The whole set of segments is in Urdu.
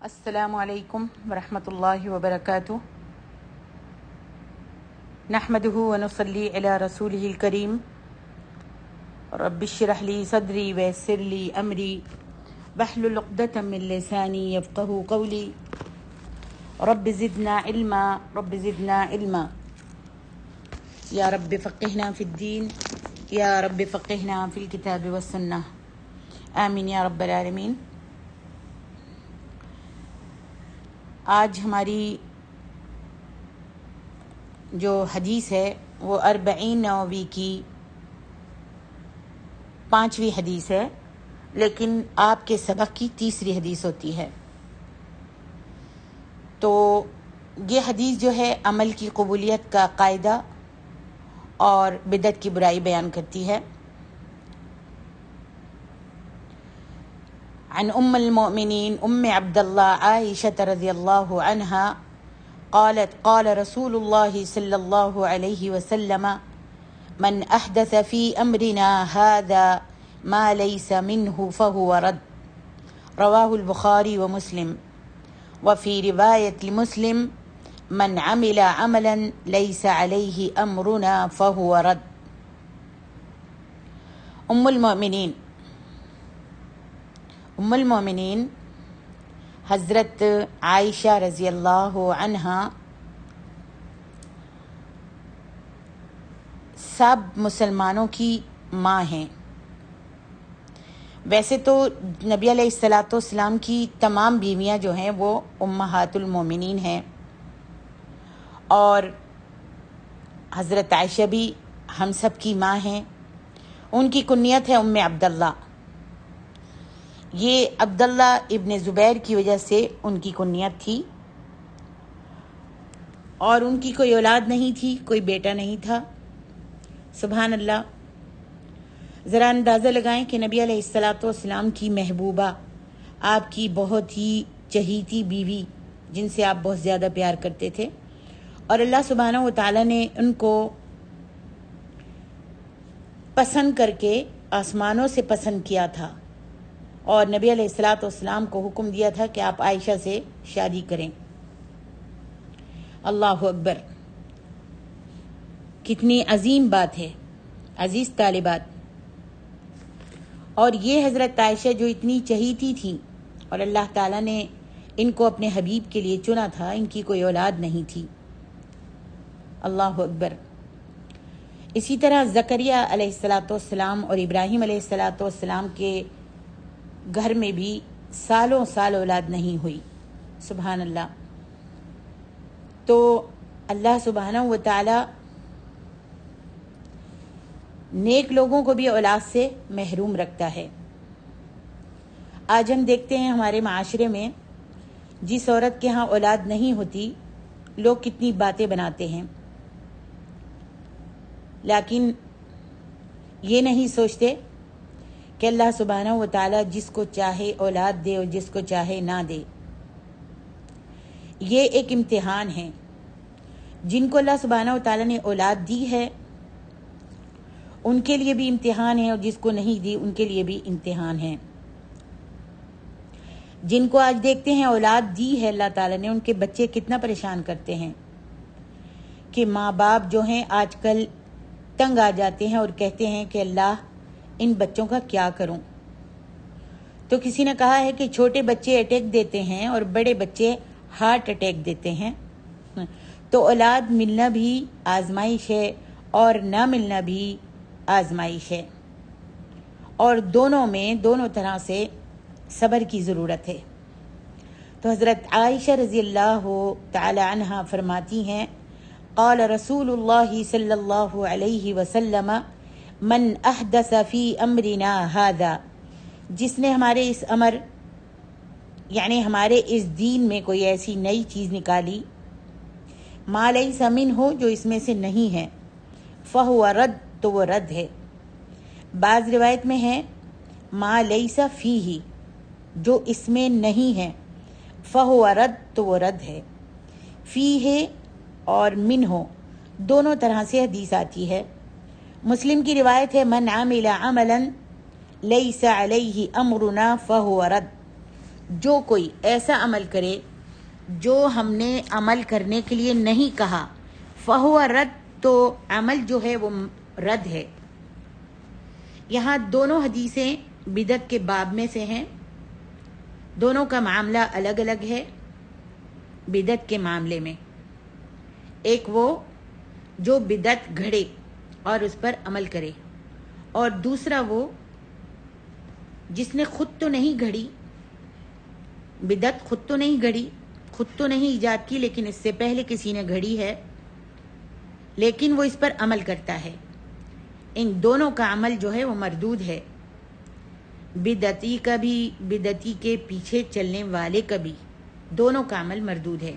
السلام علیکم ورحمۃ اللہ وبرکاتہ نحمده ونصلی علی رسولہ الکریم رب اشرح لی صدری ویسر لی امری واحلل عقدۃ من لسانی یفقهوا قولی رب زدنا علما یا رب فقہنا فی الدین یا رب فقہنا فی الکتاب والسنہ آمین یا رب العالمین۔ آج ہماری جو حدیث ہے وہ 40 نووی کی 5ویں حدیث ہے، لیکن آپ کے سبق کی 3ری حدیث ہوتی ہے۔ تو یہ حدیث جو ہے عمل کی قبولیت کا قاعدہ اور بدعت کی برائی بیان کرتی ہے۔ عن ام المؤمنین عبد اللہ عائشہ رضی اللہ عنہا قالت قال رسول اللہ صلی اللہ علیہ وسلم من احدث فی امرنا هذا ما ليس منه فهو رد، رواہ البخاری ومسلم، وفی روایت لمسلم من عمل عملا ليس علیہ امرنا فهو رد۔ ام المؤمنین حضرت عائشہ رضی اللہ عنہا سب مسلمانوں کی ماں ہیں۔ ویسے تو نبی علیہ الصلاۃ والسلام کی تمام بیویاں جو ہیں وہ امہات المومنین ہیں، اور حضرت عائشہ بھی ہم سب کی ماں ہیں۔ ان کی کنیت ہے ام عبداللہ۔ یہ عبداللہ ابن زبیر کی وجہ سے ان کی کنیت تھی، اور ان کی کوئی اولاد نہیں تھی، کوئی بیٹا نہیں تھا۔ سبحان اللہ۔ ذرا اندازہ لگائیں کہ نبی علیہ الصلاۃ والسلام کی محبوبہ، آپ کی بہت ہی چہیتی بیوی، جن سے آپ بہت زیادہ پیار کرتے تھے، اور اللہ سبحانہ و تعالیٰ نے ان کو پسند کر کے آسمانوں سے پسند کیا تھا، اور نبی علیہ الصلاۃ والسلام کو حکم دیا تھا کہ آپ عائشہ سے شادی کریں۔ اللہ اکبر، کتنی عظیم بات ہے عزیز طالبات۔ اور یہ حضرت عائشہ جو اتنی چہیتی تھی، اور اللہ تعالیٰ نے ان کو اپنے حبیب کے لیے چنا تھا، ان کی کوئی اولاد نہیں تھی۔ اللہ اکبر۔ اسی طرح زکریا علیہ الصلاۃ والسلام اور ابراہیم علیہ الصلاۃ والسلام کے گھر میں بھی سالوں سال اولاد نہیں ہوئی۔ سبحان اللہ۔ تو اللہ سبحانہ و تعالی نیک لوگوں کو بھی اولاد سے محروم رکھتا ہے۔ آج ہم دیکھتے ہیں ہمارے معاشرے میں جس عورت کے ہاں اولاد نہیں ہوتی، لوگ کتنی باتیں بناتے ہیں، لیکن یہ نہیں سوچتے کہ اللہ سبحانہ و تعالیٰ جس کو چاہے اولاد دے اور جس کو چاہے نہ دے۔ یہ ایک امتحان ہے۔ جن کو اللہ سبحانہ و تعالیٰ نے اولاد دی ہے ان کے لیے بھی امتحان ہے، اور جس کو نہیں دی ان کے لیے بھی امتحان ہے۔ جن کو آج دیکھتے ہیں اولاد دی ہے اللہ تعالیٰ نے، ان کے بچے کتنا پریشان کرتے ہیں کہ ماں باپ جو ہیں آج کل تنگ آ جاتے ہیں اور کہتے ہیں کہ اللہ ان بچوں کا کیا کروں۔ تو کسی نے کہا ہے کہ چھوٹے بچے اٹیک دیتے ہیں اور بڑے بچے ہارٹ اٹیک دیتے ہیں۔ تو اولاد ملنا بھی آزمائش ہے، اور نہ ملنا بھی آزمائش ہے، اور دونوں طرح سے صبر کی ضرورت ہے۔ تو حضرت عائشہ رضی اللہ تعالی عنہا فرماتی ہیں قال رسول اللہ صلی اللہ علیہ وسلم من احدث فی امرنا هذا، جس نے ہمارے اس امر یعنی ہمارے اس دین میں کوئی ایسی نئی چیز نکالی، ما لیس منہ، جو اس میں سے نہیں ہے، فہو رد، تو وہ رد ہے۔ بعض روایت میں ہے ما لیس فیہ، جو اس میں نہیں ہے، فہو رد، تو وہ رد ہے۔ فیہ اور منہ دونوں طرح سے حدیث آتی ہے۔ مسلم کی روایت ہے من عمل عملا لیس علیہ امرنا فہو رد، جو کوئی ایسا عمل کرے جو ہم نے عمل کرنے کے لیے نہیں کہا فہو رد، تو عمل جو ہے وہ رد ہے۔ یہاں دونوں حدیثیں بدعت کے باب میں سے ہیں، دونوں کا معاملہ الگ الگ ہے۔ بدعت کے معاملے میں ایک وہ جو بدعت گھڑے اور اس پر عمل کرے، اور دوسرا وہ جس نے خود تو نہیں گھڑی بدعت، خود تو نہیں گھڑی، خود تو نہیں ایجاد کی، لیکن اس سے پہلے کسی نے گھڑی ہے، لیکن وہ اس پر عمل کرتا ہے۔ ان دونوں کا عمل جو ہے وہ مردود ہے، بدعتی کا بھی بدعتی کے پیچھے چلنے والے کا بھی، دونوں کا عمل مردود ہے۔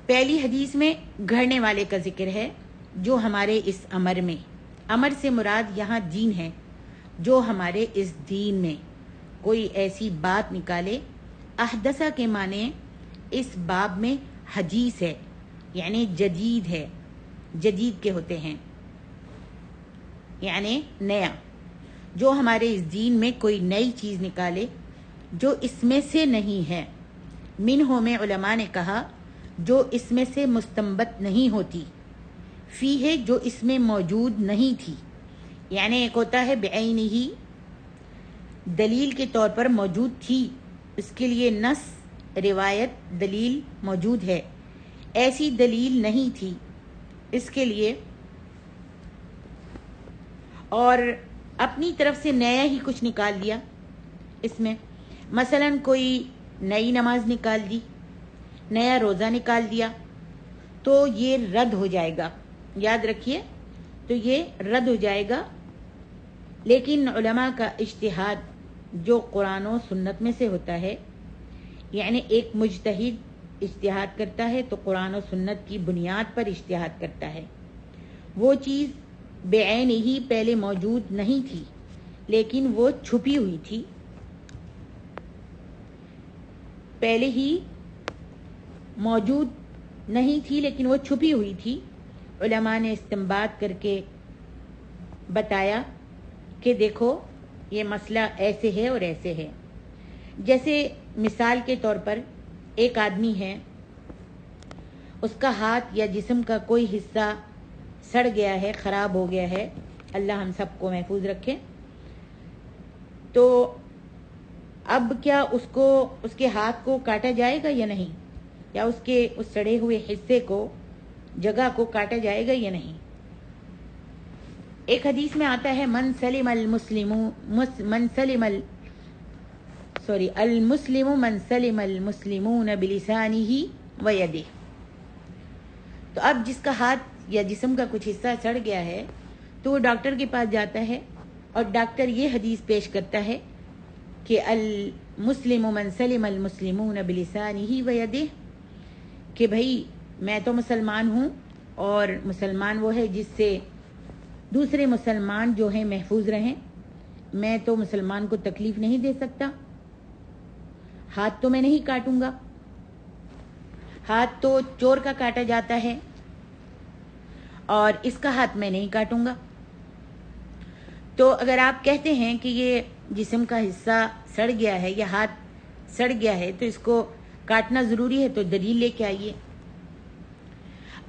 پہلی حدیث میں گھڑنے والے کا ذکر ہے جو ہمارے اس امر میں، امر سے مراد یہاں دین ہے، جو ہمارے اس دین میں کوئی ایسی بات نکالے۔ احدثہ کے معنی اس باب میں حدیث ہے، یعنی جدید ہے، جدید کے ہوتے ہیں، یعنی نیا، جو ہمارے اس دین میں کوئی نئی چیز نکالے جو اس میں سے نہیں ہے۔ منہوں میں علماء نے کہا جو اس میں سے مستنبت نہیں ہوتی، فی ہے جو اس میں موجود نہیں تھی، یعنی ایک ہوتا ہے بعینہ، دلیل کے طور پر موجود تھی، اس کے لیے نص روایت دلیل موجود ہے، ایسی دلیل نہیں تھی اس کے لیے، اور اپنی طرف سے نیا ہی کچھ نکال دیا اس میں، مثلا کوئی نئی نماز نکال دی، نیا روزہ نکال دیا، تو یہ رد ہو جائے گا، یاد رکھیے، تو یہ رد ہو جائے گا۔ لیکن علماء کا اجتہاد جو قرآن و سنت میں سے ہوتا ہے، یعنی ایک مجتہد اجتہاد کرتا ہے تو قرآن و سنت کی بنیاد پر اجتہاد کرتا ہے، وہ چیز بعین ہی پہلے موجود نہیں تھی لیکن وہ چھپی ہوئی تھی، پہلے ہی موجود نہیں تھی لیکن وہ چھپی ہوئی تھی۔ علماء نے استنباط کر کے بتایا کہ دیکھو یہ مسئلہ ایسے ہے اور ایسے ہے۔ جیسے مثال کے طور پر ایک آدمی ہے، اس کا ہاتھ یا جسم کا کوئی حصہ سڑ گیا ہے، خراب ہو گیا ہے، اللہ ہم سب کو محفوظ رکھے، تو اب کیا اس کے ہاتھ کو کاٹا جائے گا یا نہیں، یا اس سڑے ہوئے حصے کو، جگہ کو کاٹا جائے گا یا نہیں؟ ایک حدیث میں آتا ہے المسلم من سلم المسلمون بلسانہ ویدہ۔ تو اب جس کا ہاتھ یا جسم کا کچھ حصہ سڑ گیا ہے تو وہ ڈاکٹر کے پاس جاتا ہے، اور ڈاکٹر یہ حدیث پیش کرتا ہے کہ المسلم من سلم المسلمون بلسانہ ویدہ، کہ بھائی میں تو مسلمان ہوں، اور مسلمان وہ ہے جس سے دوسرے مسلمان جو ہیں محفوظ رہیں، میں تو مسلمان کو تکلیف نہیں دے سکتا، ہاتھ تو میں نہیں کاٹوں گا، ہاتھ تو چور کا کاٹا جاتا ہے اور اس کا ہاتھ میں نہیں کاٹوں گا۔ تو اگر آپ کہتے ہیں کہ یہ جسم کا حصہ سڑ گیا ہے یا ہاتھ سڑ گیا ہے تو اس کو کاٹنا ضروری ہے، تو دلیل لے کے آئیے۔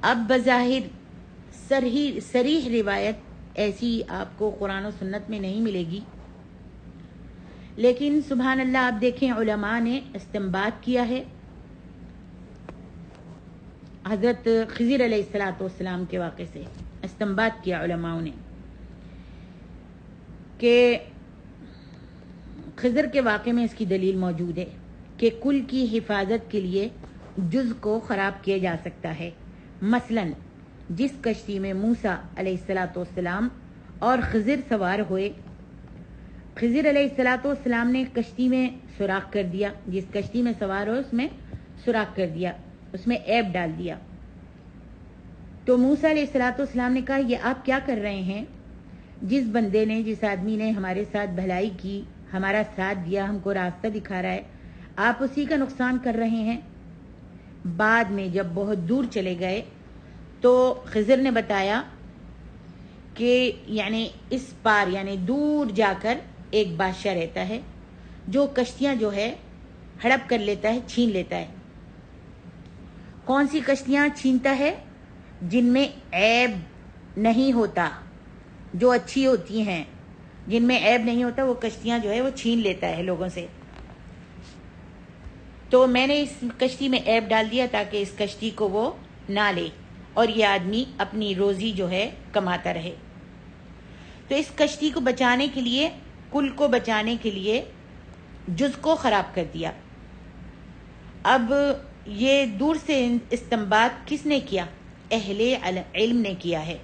اب بظاہر صریح روایت ایسی آپ کو قرآن و سنت میں نہیں ملے گی، لیکن سبحان اللہ آپ دیکھیں علماء نے استنباط کیا ہے حضرت خضر علیہ السلام کے واقعے سے، استنباط کیا علماء نے کہ خضر کے واقعے میں اس کی دلیل موجود ہے کہ کل کی حفاظت کے لیے جز کو خراب کیا جا سکتا ہے۔ مثلا جس کشتی میں موسیٰ علیہ السلام اور خضر سوار ہوئے، خضر علیہ السلام نے کشتی میں سوراخ کر دیا، جس کشتی میں سوار ہوئے اس میں سوراخ کر دیا، اس میں عیب ڈال دیا، تو موسیٰ علیہ السلام نے کہا یہ آپ کیا کر رہے ہیں؟ جس بندے نے، جس آدمی نے ہمارے ساتھ بھلائی کی، ہمارا ساتھ دیا، ہم کو راستہ دکھا رہا ہے، آپ اسی کا نقصان کر رہے ہیں۔ بعد میں جب بہت دور چلے گئے تو خضر نے بتایا کہ یعنی اس پار، یعنی دور جا کر ایک بادشاہ رہتا ہے جو کشتیاں جو ہے ہڑپ کر لیتا ہے، چھین لیتا ہے۔ کون سی کشتیاں چھینتا ہے؟ جن میں عیب نہیں ہوتا، جو اچھی ہوتی ہیں، جن میں عیب نہیں ہوتا، وہ کشتیاں جو ہے وہ چھین لیتا ہے لوگوں سے۔ تو میں نے اس کشتی میں عیب ڈال دیا تاکہ اس کشتی کو وہ نہ لے اور یہ آدمی اپنی روزی جو ہے کماتا رہے۔ تو اس کشتی کو بچانے کے لیے، کل کو بچانے کے لیے جز کو خراب کر دیا۔ اب یہ دور سے استنباط کس نے کیا؟ اہل علم نے کیا ہے،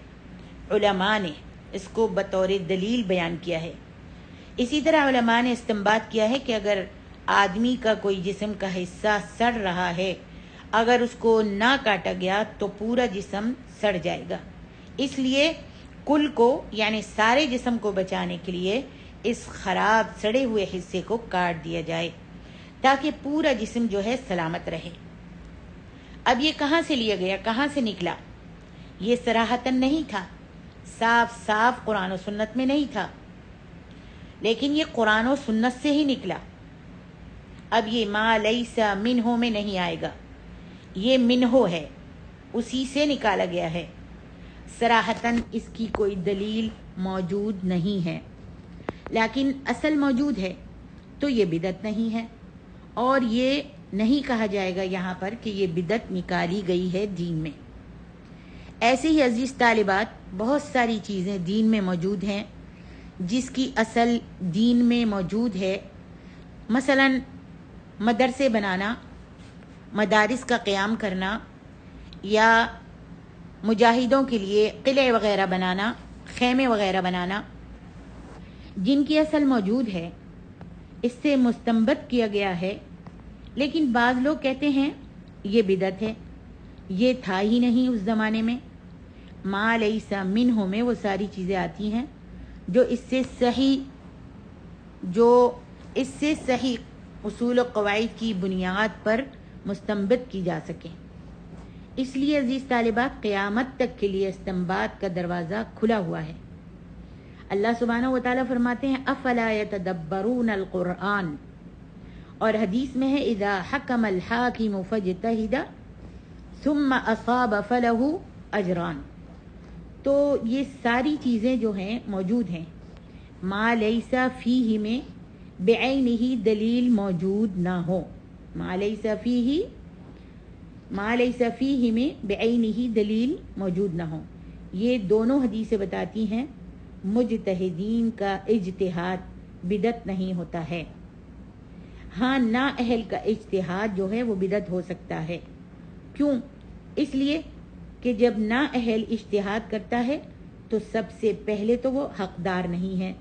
علماء نے اس کو بطور دلیل بیان کیا ہے۔ اسی طرح علماء نے استنباط کیا ہے کہ اگر آدمی کا کوئی جسم کا حصہ سڑ رہا ہے، اگر اس کو نہ کاٹا گیا تو پورا جسم سڑ جائے گا، اس لیے کل کو یعنی سارے جسم کو بچانے کے لیے اس خراب سڑے ہوئے حصے کو کاٹ دیا جائے تاکہ پورا جسم جو ہے سلامت رہے۔ اب یہ کہاں سے لیا گیا، کہاں سے نکلا؟ یہ صراحتاً نہیں تھا، صاف صاف قرآن و سنت میں نہیں تھا، لیکن یہ قرآن و سنت سے ہی نکلا۔ اب یہ ما لیس منہ میں نہیں آئے گا، یہ منہ ہے، اسی سے نکالا گیا ہے۔ صراحتاً اس کی کوئی دلیل موجود نہیں ہے، لیکن اصل موجود ہے تو یہ بدعت نہیں ہے، اور یہ نہیں کہا جائے گا یہاں پر کہ یہ بدعت نکالی گئی ہے دین میں۔ ایسے ہی عزیز طالبات، بہت ساری چیزیں دین میں موجود ہیں جس کی اصل دین میں موجود ہے۔ مثلا مدرسے بنانا، مدارس کا قیام کرنا، یا مجاہدوں کے لیے قلعے وغیرہ بنانا، خیمے وغیرہ بنانا، جن کی اصل موجود ہے، اس سے مستنبط کیا گیا ہے، لیکن بعض لوگ کہتے ہیں یہ بدعت ہے، یہ تھا ہی نہیں اس زمانے میں۔ ما لیس منہ میں وہ ساری چیزیں آتی ہیں جو اس سے صحیح اصول و قواعد کی بنیاد پر مستنبط کی جا سکیں۔ اس لیے عزیز طالبات، قیامت تک کے لیے استنباط کا دروازہ کھلا ہوا ہے۔ اللہ سبحانہ و تعالیٰ فرماتے ہیں افلا یتدبرون القرآن، اور حدیث میں ہے اذا حکم الحاکم فاجتہد ثم اصاب فلہ اجران۔ تو یہ ساری چیزیں جو ہیں موجود ہیں، ما لیس فیہ میں بعینہ دلیل موجود نہ ہو، ما لیس فیہ میں بعینہ دلیل موجود نہ ہو، یہ دونوں حدیثیں بتاتی ہیں مجتہدین کا اجتہاد بدعت نہیں ہوتا ہے۔ ہاں، نا اہل کا اجتہاد جو ہے وہ بدعت ہو سکتا ہے۔ کیوں؟ اس لیے کہ جب نا اہل اجتہاد کرتا ہے تو سب سے پہلے تو وہ حقدار نہیں ہے،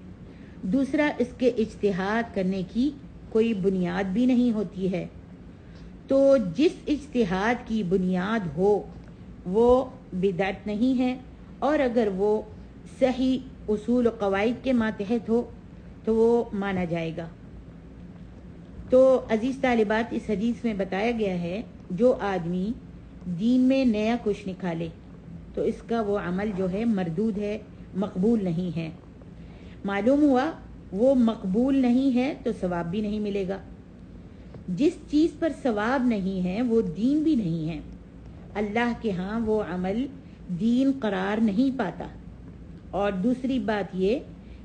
دوسرا اس کے اجتہاد کرنے کی کوئی بنیاد بھی نہیں ہوتی ہے۔ تو جس اجتہاد کی بنیاد ہو وہ بدعت نہیں ہے، اور اگر وہ صحیح اصول و قواعد کے ماتحت ہو تو وہ مانا جائے گا۔ تو عزیز طالبات، اس حدیث میں بتایا گیا ہے جو آدمی دین میں نیا کچھ نکالے تو اس کا وہ عمل جو ہے مردود ہے، مقبول نہیں ہے۔ معلوم ہوا وہ مقبول نہیں ہے تو ثواب بھی نہیں ملے گا۔ جس چیز پر ثواب نہیں ہے وہ دین بھی نہیں ہے، اللہ کے ہاں وہ عمل دین قرار نہیں پاتا۔ اور دوسری بات یہ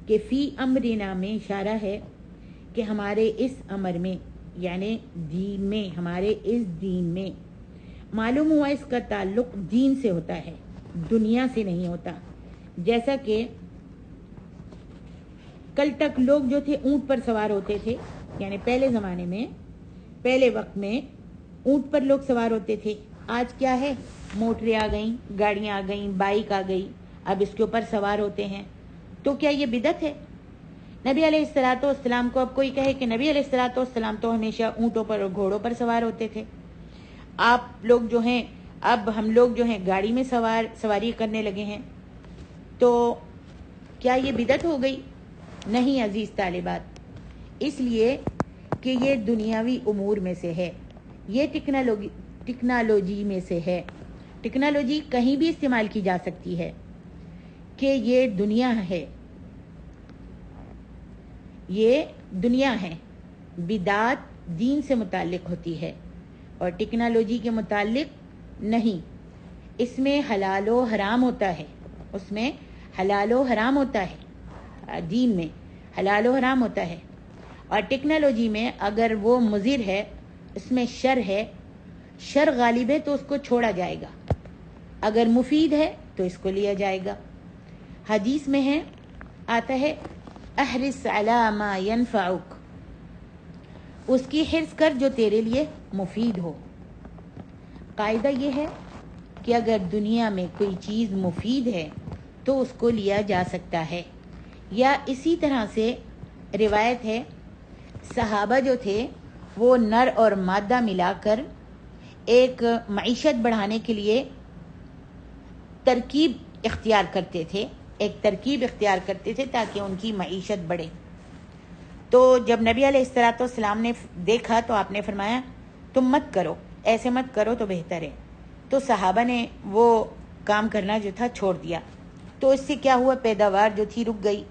کہ فی امرنا میں اشارہ ہے کہ ہمارے اس امر میں یعنی دین میں، ہمارے اس دین میں، معلوم ہوا اس کا تعلق دین سے ہوتا ہے، دنیا سے نہیں ہوتا۔ جیسا کہ کل تک لوگ جو تھے اونٹ پر سوار ہوتے تھے، یعنی پہلے زمانے میں، پہلے وقت میں اونٹ پر لوگ سوار ہوتے تھے۔ آج کیا ہے؟ موٹریں آ گئیں، گاڑیاں آ گئیں، بائک آ گئی، اب اس کے اوپر سوار ہوتے ہیں۔ تو کیا یہ بدعت ہے؟ نبی علیہ الصلوۃ والسلام کو اب کوئی کہے کہ نبی علیہ الصلوۃ والسلام تو ہمیشہ اونٹوں پر اور گھوڑوں پر سوار ہوتے تھے، آپ لوگ جو ہیں، اب ہم لوگ جو ہیں گاڑی میں سواری کرنے لگے ہیں، تو کیا یہ بدعت ہو گئی؟ نہیں عزیز طالبات، اس لیے کہ یہ دنیاوی امور میں سے ہے، یہ ٹیکنالوجی میں سے ہے۔ ٹیکنالوجی کہیں بھی استعمال کی جا سکتی ہے کہ یہ دنیا ہے، یہ دنیا ہے، بدعت دین سے متعلق ہوتی ہے اور ٹیکنالوجی کے متعلق نہیں. اس میں حلال و حرام ہوتا ہے، اس میں حلال و حرام ہوتا ہے، دین میں حلال و حرام ہوتا ہے. اور ٹیکنالوجی میں اگر وہ مضر ہے، اس میں شر ہے، شر غالب ہے تو اس کو چھوڑا جائے گا. اگر مفید ہے تو اس کو لیا جائے گا. حدیث میں ہے، آتا ہے احرص علی ما ینفعک، اس کی حرص کر جو تیرے لیے مفید ہو. قاعدہ یہ ہے کہ اگر دنیا میں کوئی چیز مفید ہے تو اس کو لیا جا سکتا ہے. یا اسی طرح سے روایت ہے، صحابہ جو تھے وہ نر اور مادہ ملا کر ایک معیشت بڑھانے کے لیے ترکیب اختیار کرتے تھے، ایک ترکیب اختیار کرتے تھے تاکہ ان کی معیشت بڑھے. تو جب نبی علیہ الصلوۃ والسلام نے دیکھا تو آپ نے فرمایا تم مت کرو، ایسے مت کرو تو بہتر ہے. تو صحابہ نے وہ کام کرنا جو تھا چھوڑ دیا. تو اس سے کیا ہوا، پیداوار جو تھی رک گئی.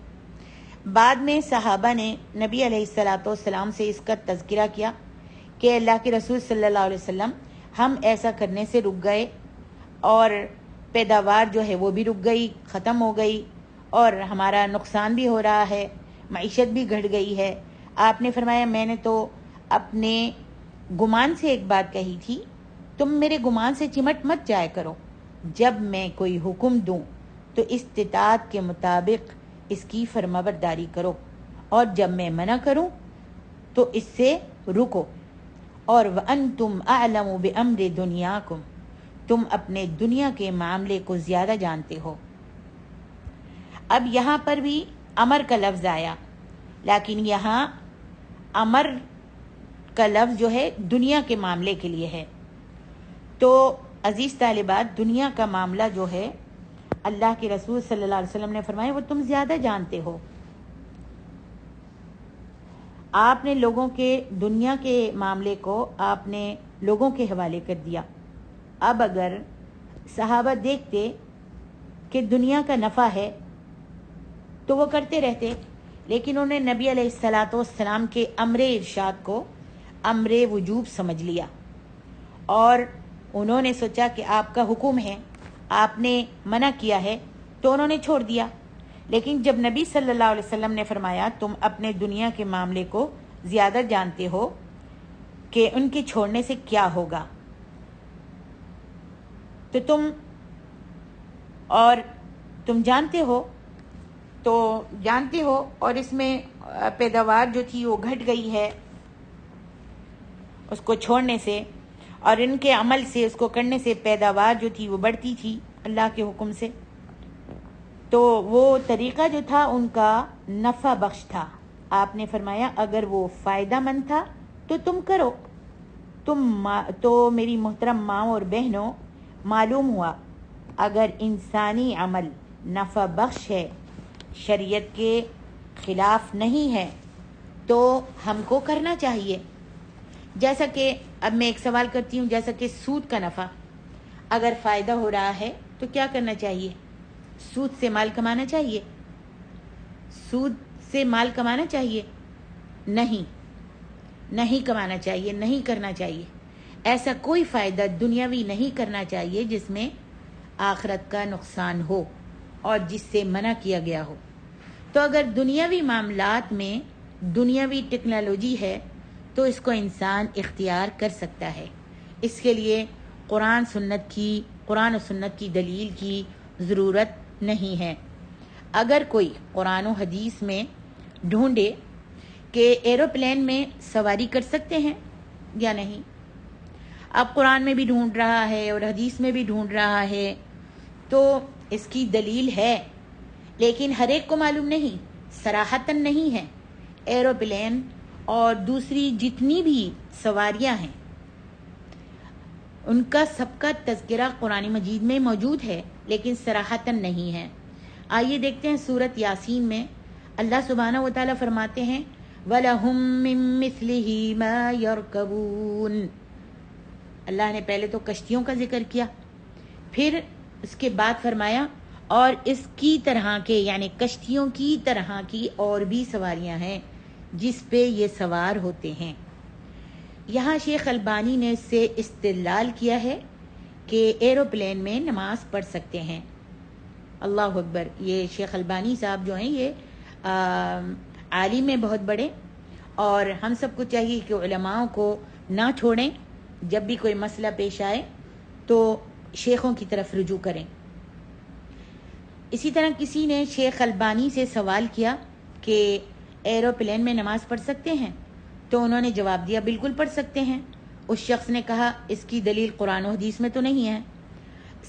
بعد میں صحابہ نے نبی علیہ الصلوۃ والسلام سے اس کا تذکرہ کیا کہ اللہ کے رسول صلی اللہ علیہ وسلم ہم ایسا کرنے سے رک گئے اور پیداوار جو ہے وہ بھی رک گئی، ختم ہو گئی اور ہمارا نقصان بھی ہو رہا ہے، معیشت بھی گھٹ گئی ہے. آپ نے فرمایا میں نے تو اپنے گمان سے ایک بات کہی تھی، تم میرے گمان سے چمٹ مت جایا کرو. جب میں کوئی حکم دوں تو استطاعت کے مطابق اس کی فرمانبرداری کرو، اور جب میں منع کروں تو اس سے رکو. اور وَأَنْتُمْ أَعْلَمُ بِأَمْرِ دُنْيَاكُمْ، تم اپنے دنیا کے معاملے کو زیادہ جانتے ہو. اب یہاں پر بھی امر کا لفظ آیا، لیکن یہاں امر کا لفظ جو ہے دنیا کے معاملے کے لیے ہے. تو عزیز طالبات، دنیا کا معاملہ جو ہے اللہ کے رسول صلی اللہ علیہ وسلم نے فرمایا وہ تم زیادہ جانتے ہو. آپ نے لوگوں کے دنیا کے معاملے کو آپ نے لوگوں کے حوالے کر دیا. اب اگر صحابہ دیکھتے کہ دنیا کا نفع ہے تو وہ کرتے رہتے، لیکن انہوں نے نبی علیہ الصلوۃ والسلام کے امر ارشاد کو امر وجوب سمجھ لیا اور انہوں نے سوچا کہ آپ کا حکم ہے، آپ نے منع کیا ہے تو انہوں نے چھوڑ دیا. لیکن جب نبی صلی اللہ علیہ وسلم نے فرمایا تم اپنے دنیا کے معاملے کو زیادہ جانتے ہو کہ ان کے چھوڑنے سے کیا ہوگا، تو تم جانتے ہو اور اس میں پیداوار جو تھی وہ گھٹ گئی ہے اس کو چھوڑنے سے، اور ان کے عمل سے، اس کو کرنے سے پیداوار جو تھی وہ بڑھتی تھی اللہ کے حکم سے. تو وہ طریقہ جو تھا ان کا نفع بخش تھا. آپ نے فرمایا اگر وہ فائدہ مند تھا تو تم کرو. تو میری محترم ماں اور بہنوں، معلوم ہوا اگر انسانی عمل نفع بخش ہے، شریعت کے خلاف نہیں ہے، تو ہم کو کرنا چاہیے. جیسا کہ اب میں ایک سوال کرتی ہوں، جیسا کہ سود کا نفع، اگر فائدہ ہو رہا ہے تو کیا کرنا چاہیے؟ سود سے مال کمانا چاہیے؟ سود سے مال کمانا چاہیے؟ نہیں کمانا چاہیے، نہیں کرنا چاہیے. ایسا کوئی فائدہ دنیاوی نہیں کرنا چاہیے جس میں آخرت کا نقصان ہو اور جس سے منع کیا گیا ہو. تو اگر دنیاوی معاملات میں دنیاوی ٹیکنالوجی ہے تو اس کو انسان اختیار کر سکتا ہے. اس کے لیے قرآن و سنت کی دلیل کی ضرورت نہیں ہے. اگر کوئی قرآن و حدیث میں ڈھونڈے کہ ایروپلین میں سواری کر سکتے ہیں یا نہیں، اب قرآن میں بھی ڈھونڈ رہا ہے اور حدیث میں بھی ڈھونڈ رہا ہے تو اس کی دلیل ہے، لیکن ہر ایک کو معلوم نہیں، صراحتاً نہیں ہے. ایروپلین اور دوسری جتنی بھی سواریاں ہیں ان کا سب کا تذکرہ قرآن مجید میں موجود ہے لیکن صراحتاً نہیں ہے. آئیے دیکھتے ہیں سورت یاسین میں اللہ سبحانہ و تعالیٰ فرماتے ہیں وَلَهُم مِّن مِّثْلِهِ مَا يَرْكَبُونَ. اللہ نے پہلے تو کشتیوں کا ذکر کیا، پھر اس کے بعد فرمایا اور اس کی طرح کے، یعنی کشتیوں کی طرح کی اور بھی سواریاں ہیں جس پہ یہ سوار ہوتے ہیں۔ یہاں شیخ البانی نے اس سے استدلال کیا ہے کہ ایروپلین میں نماز پڑھ سکتے ہیں۔ اللہ اکبر! یہ شیخ البانی صاحب جو ہیں یہ عالم ہیں بہت بڑے، اور ہم سب کو چاہیے کہ علماء کو نہ چھوڑیں، جب بھی کوئی مسئلہ پیش آئے تو شیخوں کی طرف رجوع کریں۔ اسی طرح کسی نے شیخ البانی سے سوال کیا کہ ایروپلین میں نماز پڑھ سکتے ہیں، تو انہوں نے جواب دیا بالکل پڑھ سکتے ہیں۔ اس شخص نے کہا اس کی دلیل قرآن و حدیث میں تو نہیں ہے،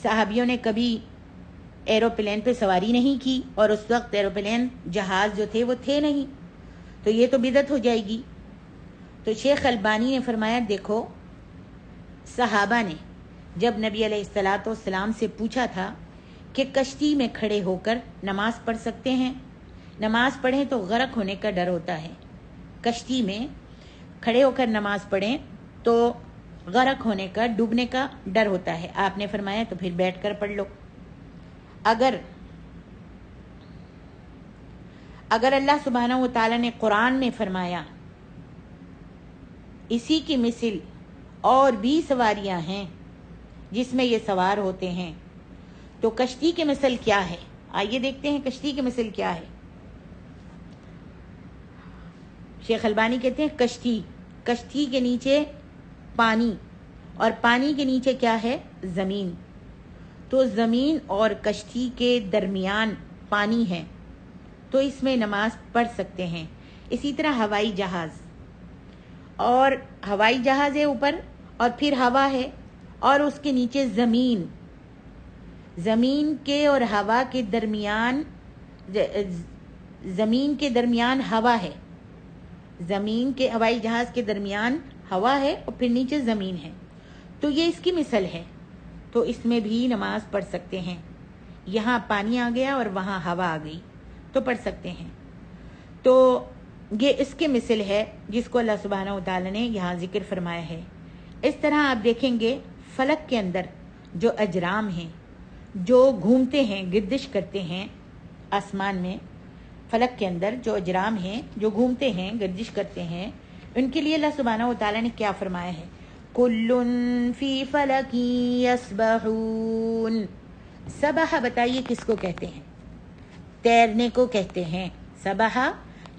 صحابیوں نے کبھی ایروپلین پہ سواری نہیں کی، اور اس وقت ایروپلین جہاز جو تھے وہ تھے نہیں، تو یہ تو بدعت ہو جائے گی۔ تو شیخ البانی نے فرمایا دیکھو، صحابہ نے جب نبی علیہ الصلاۃ والسلام سے پوچھا تھا کہ کشتی میں کھڑے ہو کر نماز پڑھ سکتے ہیں، نماز پڑھیں تو غرق ہونے کا ڈر ہوتا ہے، کشتی میں کھڑے ہو کر نماز پڑھیں تو غرق ہونے کا، ڈوبنے کا ڈر ہوتا ہے۔ آپ نے فرمایا تو پھر بیٹھ کر پڑھ لو۔ اگر اللہ سبحانہ و تعالیٰ نے قرآن میں فرمایا اسی کی مثل اور بھی سواریاں ہیں جس میں یہ سوار ہوتے ہیں، تو کشتی کی مثل کیا ہے؟ آئیے دیکھتے ہیں کشتی کی مثل کیا ہے۔ شیخ البانی کہتے ہیں کشتی کے نیچے پانی، اور پانی کے نیچے کیا ہے؟ زمین۔ تو زمین اور کشتی کے درمیان پانی ہے، تو اس میں نماز پڑھ سکتے ہیں۔ اسی طرح ہوائی جہاز ہے اوپر، اور پھر ہوا ہے، اور اس کے نیچے زمین کے اور ہوا کے درمیان، زمین کے درمیان ہوا ہے، زمین کے ہوائی جہاز کے درمیان ہوا ہے، اور پھر نیچے زمین ہے، تو یہ اس کی مثل ہے، تو اس میں بھی نماز پڑھ سکتے ہیں۔ یہاں پانی آ گیا اور وہاں ہوا آ گئی تو پڑھ سکتے ہیں۔ تو یہ اس کے مثل ہے جس کو اللہ سبحانہ و تعالیٰ نے یہاں ذکر فرمایا ہے۔ اس طرح آپ دیکھیں گے فلک کے اندر جو اجرام ہیں، جو گھومتے ہیں، گردش کرتے ہیں آسمان میں، فلک کے اندر جو اجرام ہیں جو گھومتے ہیں، گردش کرتے ہیں، ان کے لیے اللہ سبحانہ و تعالیٰ نے کیا فرمایا ہے؟ کُلٌّ فی فلک یسبحون۔ سبح بتائیے کس کو کہتے ہیں؟ تیرنے کو کہتے ہیں۔ سبح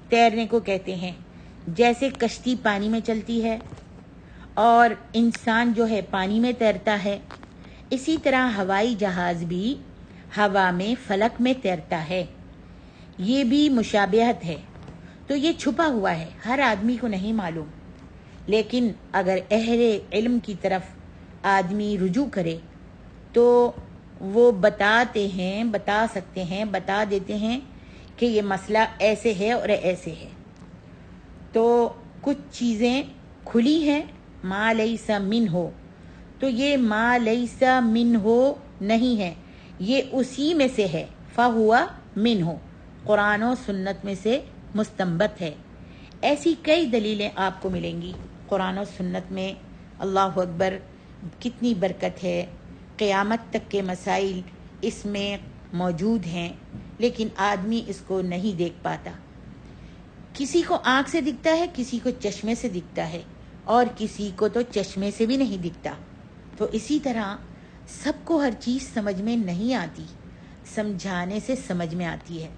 تیرنے کو کہتے ہیں۔ جیسے کشتی پانی میں چلتی ہے اور انسان جو ہے پانی میں تیرتا ہے، اسی طرح ہوائی جہاز بھی ہوا میں، فلک میں تیرتا ہے۔ یہ بھی مشابہت ہے، تو یہ چھپا ہوا ہے، ہر آدمی کو نہیں معلوم، لیکن اگر اہل علم کی طرف آدمی رجوع کرے تو وہ بتا دیتے ہیں کہ یہ مسئلہ ایسے ہے اور ایسے ہے۔ تو کچھ چیزیں کھلی ہیں، ما لیس منہ، تو یہ ما لیس منہ نہیں ہے، یہ اسی میں سے ہے، فہو منہ، قرآن و سنت میں سے مستنبط ہے۔ ایسی کئی دلیلیں آپ کو ملیں گی قرآن و سنت میں۔ اللہ اکبر! کتنی برکت ہے، قیامت تک کے مسائل اس میں موجود ہیں، لیکن آدمی اس کو نہیں دیکھ پاتا۔ کسی کو آنکھ سے دکھتا ہے، کسی کو چشمے سے دکھتا ہے، اور کسی کو تو چشمے سے بھی نہیں دکھتا۔ تو اسی طرح سب کو ہر چیز سمجھ میں نہیں آتی، سمجھانے سے سمجھ میں آتی ہے۔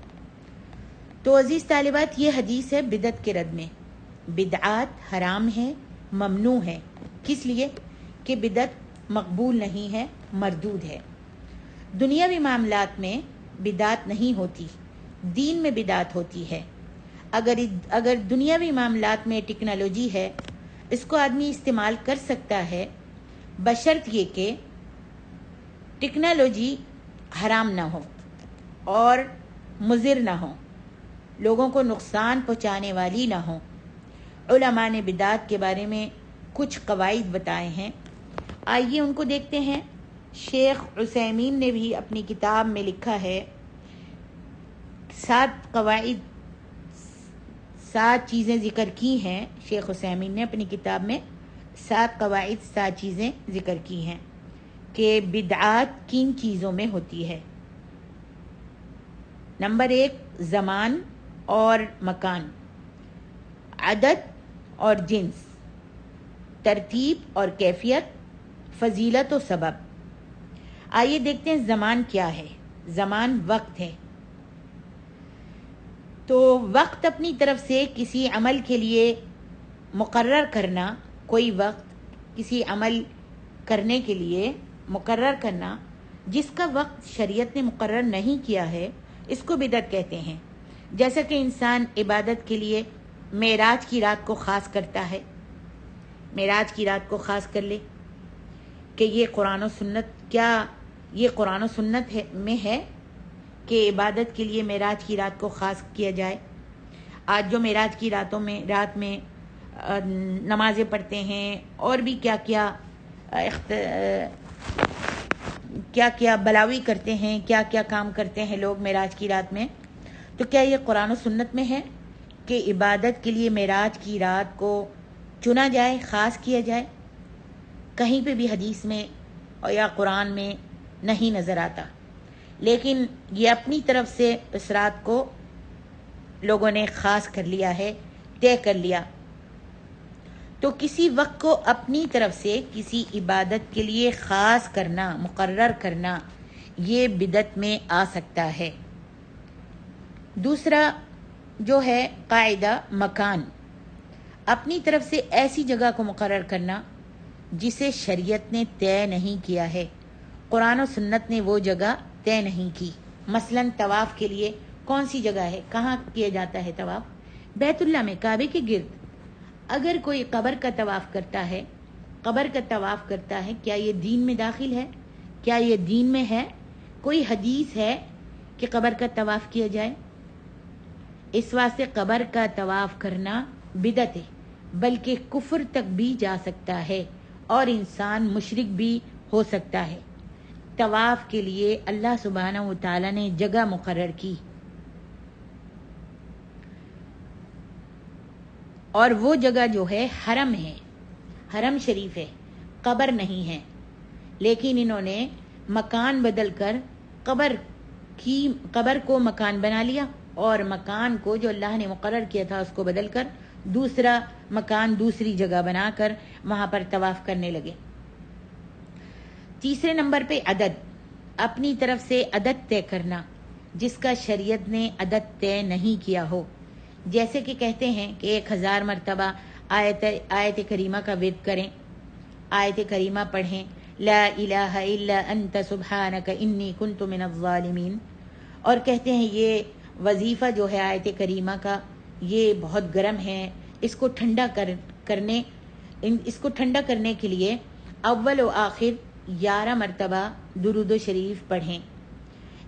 تو عزیز طالبات، یہ حدیث ہے بدعت کے رد میں۔ بدعات حرام ہے، ممنوع ہے، کس لیے کہ بدعت مقبول نہیں ہے، مردود ہے۔ دنیاوی معاملات میں بدعت نہیں ہوتی، دین میں بدعت ہوتی ہے۔ اگر دنیاوی معاملات میں ٹیکنالوجی ہے، اس کو آدمی استعمال کر سکتا ہے، بشرط یہ کہ ٹیکنالوجی حرام نہ ہو اور مضر نہ ہو، لوگوں کو نقصان پہنچانے والی نہ ہو۔ علماء نے بدعت کے بارے میں کچھ قواعد بتائے ہیں، آئیے ان کو دیکھتے ہیں۔ شیخ عثیمین نے بھی اپنی کتاب میں لکھا ہے 7 چیزیں ذکر کی ہیں۔ شیخ عثیمین نے اپنی کتاب میں 7 قواعد، 7 چیزیں ذکر کی ہیں کہ بدعات کن چیزوں میں ہوتی ہے۔ نمبر 1، زمان اور مکان۔ عدد اور جنس، ترتیب اور کیفیت، فضیلت و سبب۔ آئیے دیکھتے ہیں زمان کیا ہے۔ زمان وقت ہے۔ تو وقت اپنی طرف سے کسی عمل کے لیے مقرر کرنا، کوئی وقت کسی عمل کرنے کے لیے مقرر کرنا جس کا وقت شریعت نے مقرر نہیں کیا ہے، اس کو بدعت کہتے ہیں۔ جیسا کہ انسان عبادت کے لیے معراج کی رات کو خاص کرتا ہے، معراج کی رات کو خاص کر لے کہ یہ قرآن و سنت، کیا یہ قرآن و سنت میں ہے کہ عبادت کے لیے معراج کی رات کو خاص کیا جائے؟ آج جو معراج کی رات میں نمازیں پڑھتے ہیں اور بھی کیا کیا بلاوی کرتے ہیں، کیا کیا کام کرتے ہیں لوگ معراج کی رات میں، تو کیا یہ قرآن و سنت میں ہے کہ عبادت کے لیے معراج کی رات کو چنا جائے، خاص کیا جائے؟ کہیں پہ بھی حدیث میں اور یا قرآن میں نہیں نظر آتا، لیکن یہ اپنی طرف سے اس رات کو لوگوں نے خاص کر لیا ہے، طے کر لیا۔ تو کسی وقت کو اپنی طرف سے کسی عبادت کے لیے خاص کرنا، مقرر کرنا، یہ بدعت میں آ سکتا ہے۔ دوسرا جو ہے قاعدہ مکان، اپنی طرف سے ایسی جگہ کو مقرر کرنا جسے شریعت نے طے نہیں کیا ہے، قرآن و سنت نے وہ جگہ طے نہیں کی۔ مثلاً طواف کے لیے کون سی جگہ ہے، کہاں کیا جاتا ہے طواف؟ بیت اللہ میں، کعبے کے گرد۔ اگر کوئی قبر کا طواف کرتا ہے، کیا یہ دین میں داخل ہے؟ کیا یہ دین میں ہے؟ کوئی حدیث ہے کہ قبر کا طواف کیا جائے؟ اس واسطے قبر کا طواف کرنا بدعت ہے، بلکہ کفر تک بھی جا سکتا ہے اور انسان مشرک بھی ہو سکتا ہے۔ طواف کے لیے اللہ سبحانہ و تعالی نے جگہ مقرر کی، اور وہ جگہ جو ہے حرم ہے، حرم شریف ہے، قبر نہیں ہے، لیکن انہوں نے مکان بدل کر قبر کو مکان بنا لیا، اور مکان کو جو اللہ نے مقرر کیا تھا اس کو بدل کر دوسرا مکان، دوسری جگہ بنا کر وہاں پر طواف کرنے لگے۔ تیسرے نمبر پہ عدد، اپنی طرف سے عدد طے کرنا جس کا شریعت نے عدد طے نہیں کیا ہو۔ جیسے کہ کہتے ہیں کہ 1000 مرتبہ آیت کریمہ کا ورد کریں، آیت کریمہ پڑھیں، لا الہ الا انت سبحانک انی کنت من الظالمین، اور کہتے ہیں یہ وظیفہ جو ہے آیت کریمہ کا یہ بہت گرم ہے، اس کو ٹھنڈا کرنے کے لیے اول و آخر 11 مرتبہ درود و شریف پڑھیں،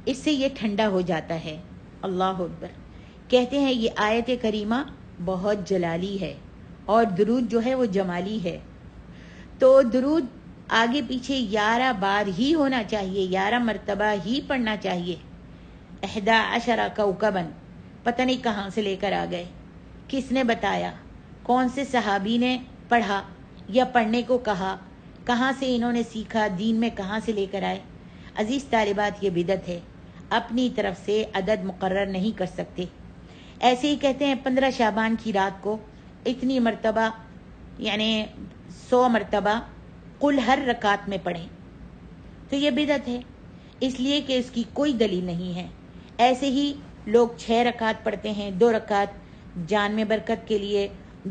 اس سے یہ ٹھنڈا ہو جاتا ہے۔ اللہ اکبر۔ کہتے ہیں یہ آیت کریمہ بہت جلالی ہے اور درود جو ہے وہ جمالی ہے، تو درود آگے پیچھے 11 بار ہی ہونا چاہیے، 11 مرتبہ ہی پڑھنا چاہیے۔ 11 کوكباً، پتہ نہیں کہاں سے لے کر آ گئے، کس نے بتایا، کون سے صحابی نے پڑھا یا پڑھنے کو کہا، کہاں سے انہوں نے سیکھا، دین میں کہاں سے لے کر آئے؟ عزیز طالبات، یہ بدعت ہے، اپنی طرف سے عدد مقرر نہیں کر سکتے۔ ایسے ہی کہتے ہیں 15 شعبان کی رات کو اتنی مرتبہ، یعنی 100 مرتبہ قل ہر رکعت میں پڑھیں، تو یہ بدعت ہے، اس لیے کہ اس کی کوئی دلیل نہیں ہے۔ ایسے ہی لوگ 6 رکعت پڑھتے ہیں، 2 رکعت جان میں برکت کے لیے،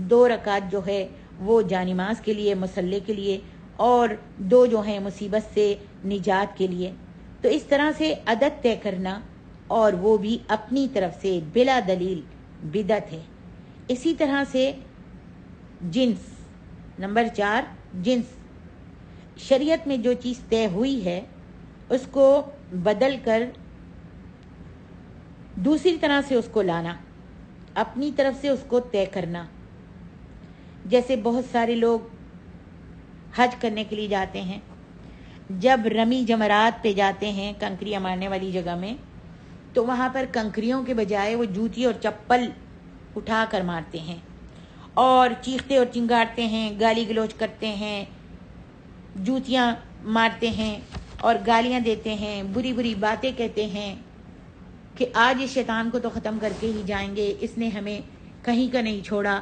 2 رکعت جو ہے وہ جانماز کے لیے، مصلی کے لیے، اور 2 جو ہیں مصیبت سے نجات کے لیے۔ تو اس طرح سے عدد طے کرنا اور وہ بھی اپنی طرف سے بلا دلیل بدعت ہے۔ اسی طرح سے جنس، نمبر 4 جنس، شریعت میں جو چیز طے ہوئی ہے اس کو بدل کر دوسری طرح سے اس کو لانا، اپنی طرف سے اس کو طے کرنا۔ جیسے بہت سارے لوگ حج کرنے کے لیے جاتے ہیں، جب رمی جمرات پہ جاتے ہیں کنکریاں مارنے والی جگہ میں، تو وہاں پر کنکریوں کے بجائے وہ جوتی اور چپل اٹھا کر مارتے ہیں اور چیختے اور چنگاڑتے ہیں، گالی گلوچ کرتے ہیں، جوتیاں مارتے ہیں اور گالیاں دیتے ہیں، بری بری باتیں کہتے ہیں کہ آج اس شیطان کو تو ختم کر کے ہی جائیں گے، اس نے ہمیں کہیں کا نہیں چھوڑا،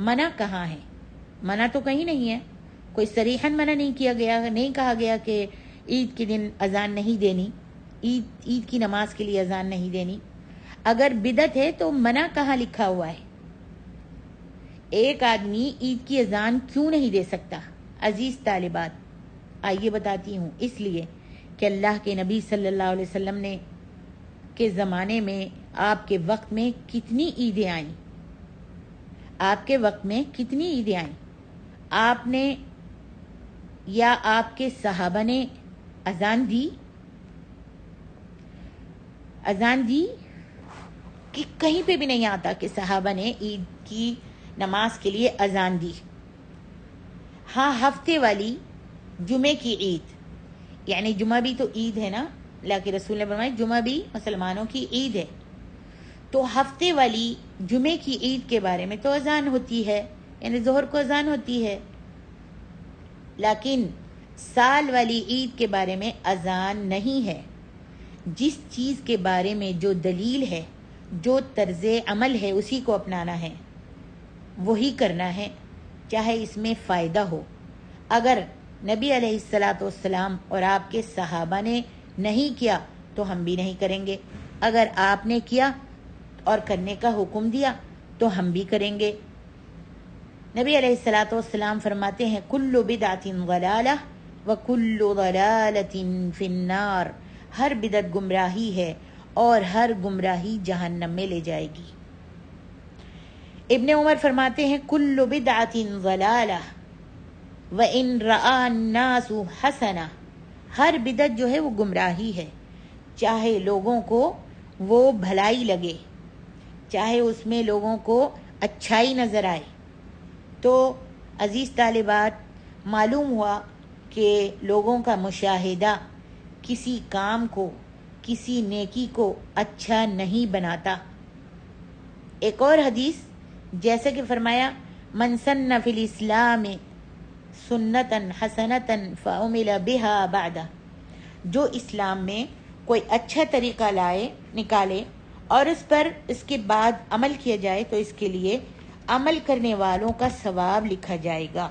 منع کہاں ہے؟ منع تو کہیں نہیں ہے، کوئی صریحاً منع نہیں کیا گیا، نہیں کہا گیا کہ عید کے دن اذان نہیں دینی، عید کی نماز کے لیے اذان نہیں دینی۔ اگر بدعت ہے تو منع کہاں لکھا ہوا ہے؟ ایک آدمی عید کی اذان کیوں نہیں دے سکتا؟ عزیز طالبات، آئیے بتاتی ہوں، اس لیے کہ اللہ کے نبی صلی اللہ علیہ وسلم نے کے زمانے میں، آپ کے وقت میں کتنی عیدیں آئیں، آپ کے وقت میں کتنی عیدیں آئیں؟ آپ نے یا آپ کے صحابہ نے اذان دی؟ اذان دی کہ کہیں پہ بھی نہیں آتا کہ صحابہ نے عید کی نماز کے لیے اذان دی۔ ہاں، ہفتے والی جمعے کی عید، یعنی جمعہ بھی تو عید ہے نا، اللہ کے رسول نے فرمایا جمعہ بھی مسلمانوں کی عید ہے، تو ہفتے والی جمعے کی عید کے بارے میں تو اذان ہوتی ہے، یعنی ظہر کو اذان ہوتی ہے، لیکن سال والی عید کے بارے میں اذان نہیں ہے۔ جس چیز کے بارے میں جو دلیل ہے، جو طرز عمل ہے، اسی کو اپنانا ہے، وہی کرنا ہے، چاہے اس میں فائدہ ہو۔ اگر نبی علیہ السلام اور آپ کے صحابہ نے نہیں کیا تو ہم بھی نہیں کریں گے، اگر آپ نے کیا اور کرنے کا حکم دیا تو ہم بھی کریں گے۔ نبی علیہ السلام فرماتے ہیں کل بدعت ضلالہ وکل ضلالۃ فی النار، ہر بدعت گمراہی ہے اور ہر گمراہی جہنم میں لے جائے گی۔ ابن عمر فرماتے ہیں کل بدعت ضلالہ وان رأى الناس حسنہ، ہر بدعت جو ہے وہ گمراہی ہے، چاہے لوگوں کو وہ بھلائی لگے، چاہے اس میں لوگوں کو اچھائی نظر آئے۔ تو عزیز طالبات، معلوم ہوا کہ لوگوں کا مشاہدہ کسی کام کو، کسی نیکی کو اچھا نہیں بناتا۔ ایک اور حدیث جیسے کہ فرمایا من سن فی الاسلام سنتا حسنتا فعمل بها بعد، جو اسلام میں کوئی اچھا طریقہ نکالے اور اس پر اس کے بعد عمل کیا جائے تو اس کے لیے عمل کرنے والوں کا ثواب لکھا جائے گا۔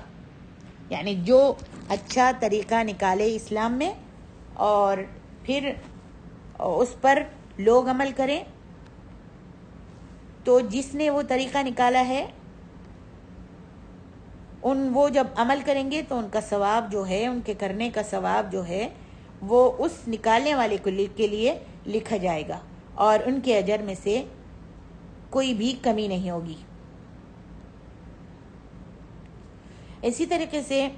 یعنی جو اچھا طریقہ نکالے اسلام میں اور پھر اس پر لوگ عمل کریں، تو جس نے وہ طریقہ نکالا ہے وہ جب عمل کریں گے تو ان کا ثواب جو ہے، ان کے کرنے کا ثواب جو ہے وہ اس نکالنے والے کے لیے لکھا جائے گا اور ان کے اجر میں سے کوئی بھی کمی نہیں ہوگی۔ اسی طریقے سے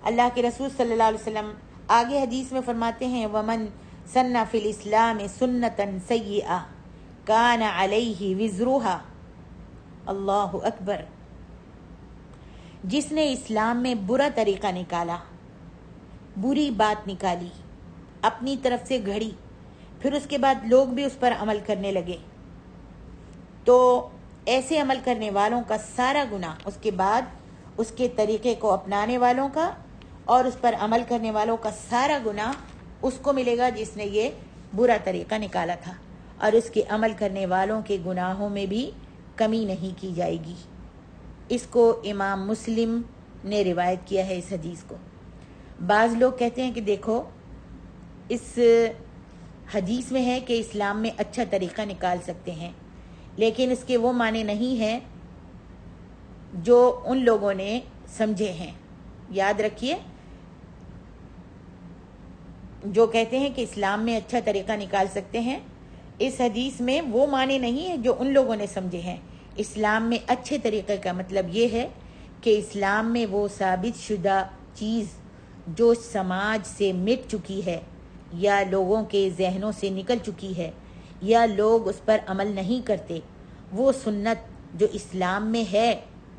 اللہ کے رسول صلی اللہ علیہ وسلم آگے حدیث میں فرماتے ہیں وَمَن سَنَّ فِي الْإِسْلَامِ سُنَّةً سَيِّئَةً كَانَ عَلَيْهِ وِزْرُهَا، اللہ اکبر۔ جس نے اسلام میں برا طریقہ نکالا، بری بات نکالی، اپنی طرف سے گھڑی، پھر اس کے بعد لوگ بھی اس پر عمل کرنے لگے، تو ایسے عمل کرنے والوں کا سارا گناہ، اس کے بعد اس کے طریقے کو اپنانے والوں کا اور اس پر عمل کرنے والوں کا سارا گناہ اس کو ملے گا جس نے یہ برا طریقہ نکالا تھا، اور اس کے عمل کرنے والوں کے گناہوں میں بھی کمی نہیں کی جائے گی۔ اس کو امام مسلم نے روایت کیا ہے اس حدیث کو۔ بعض لوگ کہتے ہیں کہ دیکھو اس حدیث میں ہے کہ اسلام میں اچھا طریقہ نکال سکتے ہیں، لیکن اس کے وہ معنی نہیں ہیں جو ان لوگوں نے سمجھے ہیں۔ یاد رکھیے، جو کہتے ہیں کہ اسلام میں اچھا طریقہ نکال سکتے ہیں، اس حدیث میں وہ معنی نہیں ہے جو ان لوگوں نے سمجھے ہیں۔ اسلام میں اچھے طریقے کا مطلب یہ ہے کہ اسلام میں وہ ثابت شدہ چیز جو سماج سے مٹ چکی ہے یا لوگوں کے ذہنوں سے نکل چکی ہے یا لوگ اس پر عمل نہیں کرتے، وہ سنت جو اسلام میں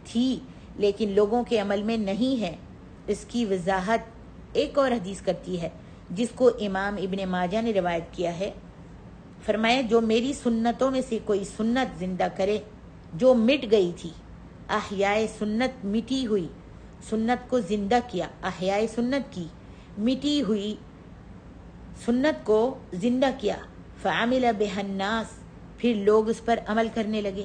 تھی لیکن لوگوں کے عمل میں نہیں ہے، اس کی وضاحت ایک اور حدیث کرتی ہے جس کو امام ابن ماجہ نے روایت کیا ہے۔ فرمایا جو میری سنتوں میں سے کوئی سنت زندہ کرے جو مٹ گئی تھی، احیاء سنت، مٹی ہوئی سنت کو زندہ کیا، احیاء سنت کی مٹی ہوئی سنت کو زندہ کیا، فعمل بها الناس، پھر لوگ اس پر عمل کرنے لگے،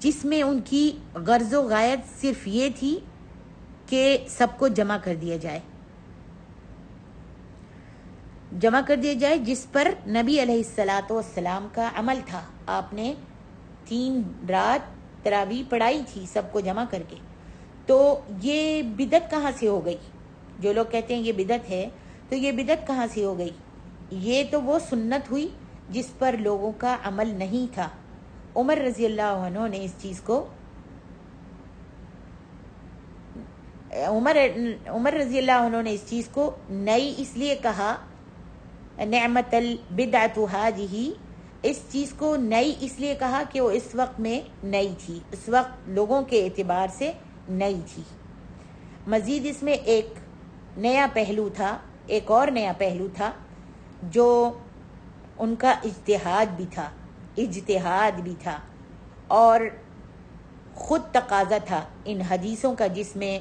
جس میں ان کی غرض و غایت صرف یہ تھی کہ سب کو جمع کر دیا جائے، جس پر نبی علیہ السلام کا عمل تھا۔ آپ نے 3 رات تراویح پڑھائی تھی سب کو جمع کر کے۔ تو یہ بدعت کہاں سے ہو گئی؟ جو لوگ کہتے ہیں یہ بدعت ہے، تو یہ بدعت کہاں سے ہو گئی؟ یہ تو وہ سنت ہوئی جس پر لوگوں کا عمل نہیں تھا۔ عمر رضی اللہ عنہ نے اس چیز کو عمر رضی اللہ عنہ نے اس چیز کو نئی اس لیے کہا، نعمت البدعۃ ھذہ، اس چیز کو نئی اس لیے کہا کہ وہ اس وقت میں نئی تھی، اس وقت لوگوں کے اعتبار سے نئی تھی۔ مزید اس میں ایک نیا پہلو تھا، ایک اور نیا پہلو تھا جو ان کا اجتہاد بھی تھا اور خود تقاضا تھا ان حدیثوں کا، جس میں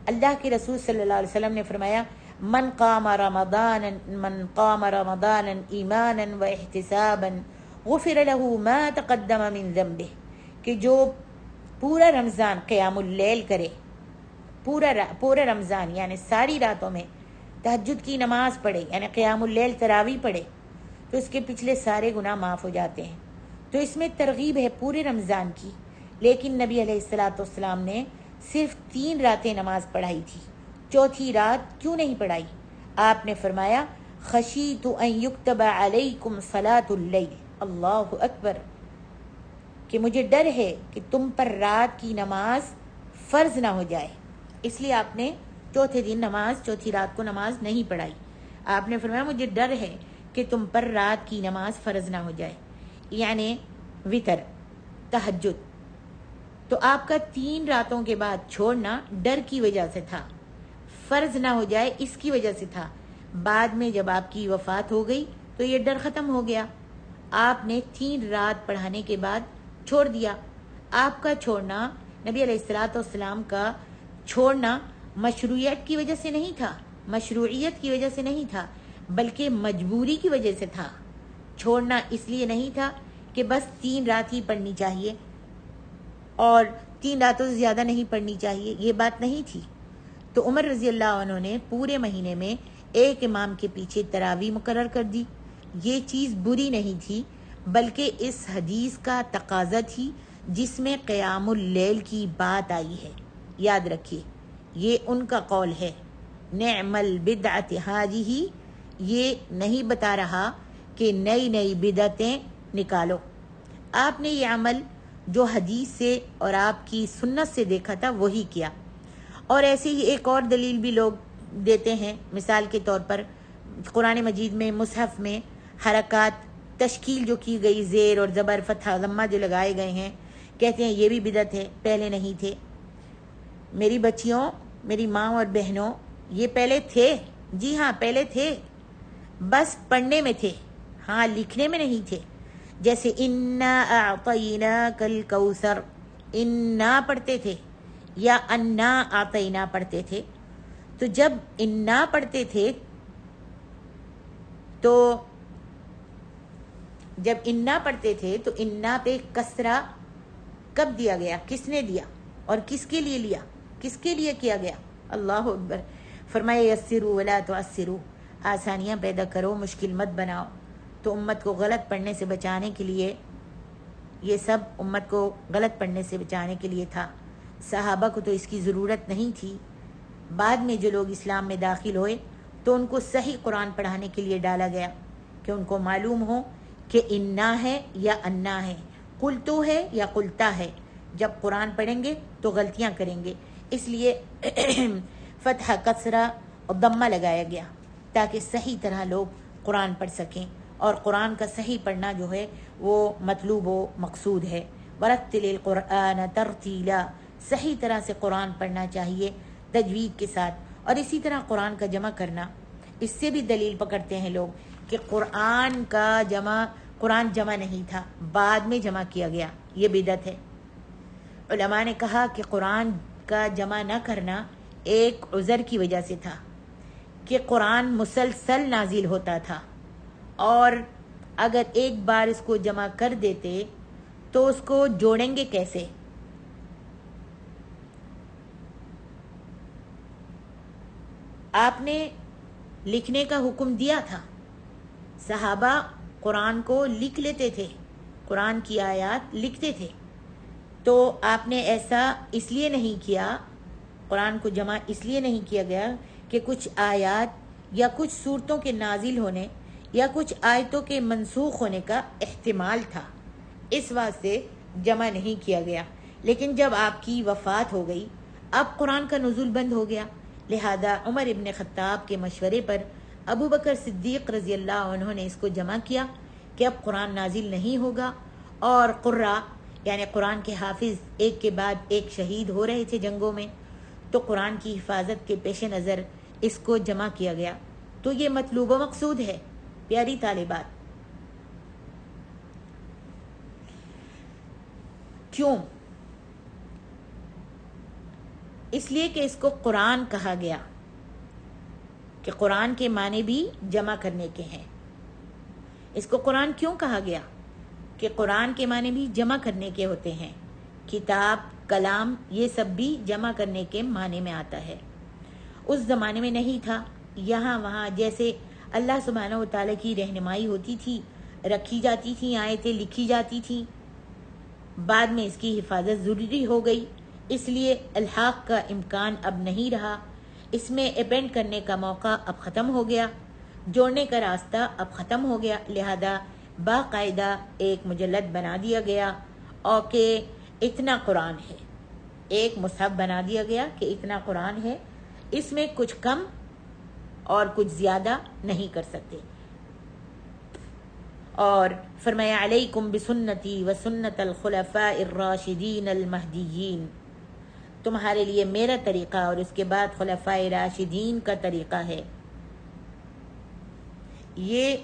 اللہ کے رسول صلی اللہ علیہ وسلم نے فرمایا من قام رمضان ایمانا و احتسابا غفر له ما تقدم من ذنبه، کہ جو پورا رمضان قیام اللیل کرے، پورا رمضان یعنی ساری راتوں میں تہجد کی نماز پڑھے، یعنی قیام اللیل تراویح پڑھے، تو اس کے پچھلے سارے گناہ معاف ہو جاتے ہیں۔ تو اس میں ترغیب ہے پورے رمضان کی، لیکن نبی علیہ السلام نے صرف 3 راتیں نماز پڑھائی تھی، 4تھی رات کیوں نہیں پڑھائی؟ آپ نے فرمایا خشیت ان یکتب علیکم صلاۃ اللیل، اللہ اکبر، کہ مجھے ڈر ہے کہ تم پر رات کی نماز فرض نہ ہو جائے، اس لیے آپ نے چوتھی رات کو نماز نہیں پڑھائی۔ آپ نے فرمایا مجھے ڈر ہے کہ تم پر رات کی نماز فرض نہ ہو جائے، یعنی وتر، تہجد۔ تو آپ کا 3 راتوں کے بعد چھوڑنا ڈر کی وجہ سے تھا، فرض نہ ہو جائے اس کی وجہ سے تھا۔ بعد میں جب آپ کی وفات ہو گئی تو یہ ڈر ختم ہو گیا، آپ نے 3 رات پڑھانے کے بعد چھوڑ دیا۔ آپ کا چھوڑنا، نبی علیہ السلام کا چھوڑنا مشروعیت کی وجہ سے نہیں تھا، بلکہ مجبوری کی وجہ سے تھا۔ چھوڑنا اس لیے نہیں تھا کہ بس 3 رات ہی پڑھنی چاہیے اور 3 راتوں سے زیادہ نہیں پڑھنی چاہیے، یہ بات نہیں تھی۔ تو عمر رضی اللہ عنہ نے پورے مہینے میں ایک امام کے پیچھے تراویح مقرر کر دی۔ یہ چیز بری نہیں تھی، بلکہ اس حدیث کا تقاضا تھی جس میں قیام اللیل کی بات آئی ہے۔ یاد رکھیے یہ ان کا قول ہے، نعم البدعۃ ھذہ، یہ نہیں بتا رہا کہ نئی بدعتیں نکالو۔ آپ نے یہ عمل جو حدیث سے اور آپ کی سنت سے دیکھا تھا وہی کیا۔ اور ایسے ہی ایک اور دلیل بھی لوگ دیتے ہیں، مثال کے طور پر قرآن مجید میں مصحف میں حرکات تشکیل جو کی گئی، زیر اور زبر، فتحہ، ضمہ جو لگائے گئے ہیں، کہتے ہیں یہ بھی بدعت ہے، پہلے نہیں تھے۔ میری بچیوں، میری ماں اور بہنوں، یہ پہلے تھے، جی ہاں پہلے تھے، بس پڑھنے میں تھے، ہاں لکھنے میں نہیں تھے۔ جیسے انا اعطیناک الکوثر، انا پڑھتے تھے یا انا اعطینا پڑھتے تھے۔ تو جب انا پڑھتے تھے تو انا پہ کسرہ کب دیا گیا، کس نے دیا اور کس کے لیے لیا، کس کے لیے کیا گیا؟ اللہ اکبر۔ فرمایا یسروا ولا تعسروا، آسانیاں پیدا کرو، مشکل مت بناؤ۔ تو امت کو غلط پڑھنے سے بچانے کے لیے، یہ سب امت کو غلط پڑھنے سے بچانے کے لیے تھا۔ صحابہ کو تو اس کی ضرورت نہیں تھی۔ بعد میں جو لوگ اسلام میں داخل ہوئے تو ان کو صحیح قرآن پڑھانے کے لیے ڈالا گیا کہ ان کو معلوم ہو کہ انا ہے یا انا ہے، قلتو ہے یا قلتا ہے۔ جب قرآن پڑھیں گے تو غلطیاں کریں گے، اس لیے فتحہ، کسرہ اور ضمہ لگایا گیا تاکہ صحیح طرح لوگ قرآن پڑھ سکیں، اور قرآن کا صحیح پڑھنا جو ہے وہ مطلوب و مقصود ہے۔ ورتل القرآن ترتیلا، صحیح طرح سے قرآن پڑھنا چاہیے تجوید کے ساتھ۔ اور اسی طرح قرآن کا جمع کرنا، اس سے بھی دلیل پکڑتے ہیں لوگ کہ قرآن جمع نہیں تھا، بعد میں جمع کیا گیا، یہ بدعت ہے۔ علماء نے کہا کہ قرآن کا جمع نہ کرنا ایک عذر کی وجہ سے تھا کہ قرآن مسلسل نازل ہوتا تھا، اور اگر ایک بار اس کو جمع کر دیتے تو اس کو جوڑیں گے کیسے؟ آپ نے لکھنے کا حکم دیا تھا، صحابہ قرآن کو لکھ لیتے تھے، قرآن کی آیات لکھتے تھے، تو آپ نے ایسا اس لیے نہیں کیا، قرآن کو جمع اس لیے نہیں کیا گیا کہ کچھ آیات یا کچھ صورتوں کے نازل ہونے یا کچھ آیتوں کے منسوخ ہونے کا احتمال تھا، اس واسطے جمع نہیں کیا گیا۔ لیکن جب آپ کی وفات ہو گئی، اب قرآن کا نزول بند ہو گیا، لہذا عمر ابن خطاب کے مشورے پر ابو بکر صدیق رضی اللہ عنہ نے اس کو جمع کیا کہ اب قرآن نازل نہیں ہوگا، اور قراء یعنی قرآن کے حافظ ایک کے بعد ایک شہید ہو رہے تھے جنگوں میں، تو قرآن کی حفاظت کے پیش نظر اس کو جمع کیا گیا۔ تو یہ مطلوب و مقصود ہے پیاری طالبات۔ کیوں؟ اس لیے کہ اس کو قرآن کہا گیا، کہ قرآن کے معنی بھی جمع کرنے کے ہیں۔ اس کو قرآن کیوں کہا گیا؟ کہ قرآن کے معنی بھی جمع کرنے کے ہوتے ہیں، کتاب، کلام، یہ سب بھی جمع کرنے کے معنی میں آتا ہے۔ اس زمانے میں نہیں تھا، یہاں وہاں جیسے اللہ سبحانہ و تعالیٰ کی رہنمائی ہوتی تھی، رکھی جاتی تھی، آیتیں لکھی جاتی تھیں، بعد میں اس کی حفاظت ضروری ہو گئی، اس لیے الحاق کا امکان اب نہیں رہا، اس میں اپینڈ کرنے کا موقع اب ختم ہو گیا، جوڑنے کا راستہ اب ختم ہو گیا، لہذا باقاعدہ ایک مجلد بنا دیا گیا اور کہ اتنا قرآن ہے، ایک مصحف بنا دیا گیا کہ اتنا قرآن ہے، اس میں کچھ کم اور کچھ زیادہ نہیں کر سکتے۔ اور فرمایا علیکم بسنتی و سنت الخلفاء الراشدین المہدیین، تمہارے لیے میرا طریقہ اور اس کے بعد خلفاء راشدین کا طریقہ ہے۔ یہ